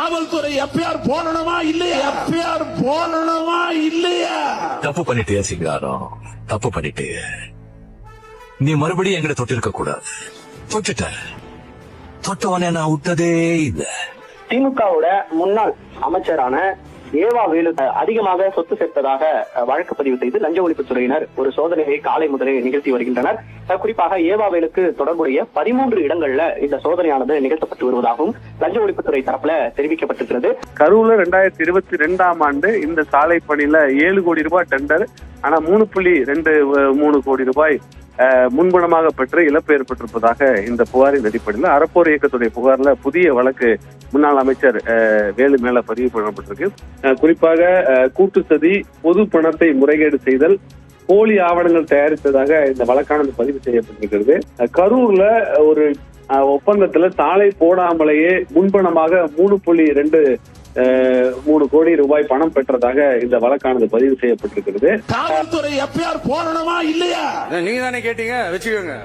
காவல்துறை எஃப்ஐஆர் போடணுமா இல்லையா? எஃப்ஐஆர் போடணுமா இல்லையா? தப்பு பண்ணிட்டே சிங்காரம், தப்பு பண்ணிட்டு நீ மறுபடியும் எங்களை தொட்டிருக்க கூடாது. தொட்டுட்ட, தொட்டவனே நான் விட்டதே இல்ல. திமுகவோட முன்னாள் அமைச்சரான ஏவா வேலு அதிகமாக சொத்து சேர்த்ததாக வழக்கு பதிவு செய்து லஞ்ச ஒழிப்புத்துறையினர் ஒரு சோதனையை காலை முதலே நிகழ்த்தி வருகின்றனர். குறிப்பாக ஏவா வேலுக்கு தொடர்புடைய 13 இடங்கள்ல இந்த சோதனையானது நிகழ்த்தப்பட்டு வருவதாகவும் லஞ்ச ஒழிப்புத்துறை தரப்புல தெரிவிக்கப்பட்டிருக்கிறது. கரூர்ல 2022ஆம் ஆண்டு இந்த சாலை பணியில 7 கோடி ரூபாய் டெண்டர், ஆனா 3.23 கோடி ரூபாய் முன்பணமாக பெற்று இழப்பு ஏற்பட்டிருப்பதாக இந்த புகாரின் அடிப்படையில் அறப்போர் இயக்கத்துடைய புகார்ல புதிய வழக்கு முன்னாள் அமைச்சர் வேலு மேல பதிவு பண்ணப்பட்டிருக்கு. குறிப்பாக கூட்டு சதி, பொது பணத்தை முறைகேடு செய்தல், போலி ஆவணங்கள் தயாரித்ததாக இந்த வழக்கானது பதிவு செய்யப்பட்டிருக்கிறது. கரூர்ல ஒரு ஒப்பந்தத்துல சாலை போடாமலேயே முன்பணமாக 3.23 கோடி ரூபாய் பணம் பெற்றதாக இந்த வழக்கானது பதிவு செய்யப்பட்டிருக்கிறது. காவல்துறை எஃப்ஐஆர் போடணுமா இல்லையா? நீங்க தானே கேட்டீங்க, வச்சுக்கோங்க.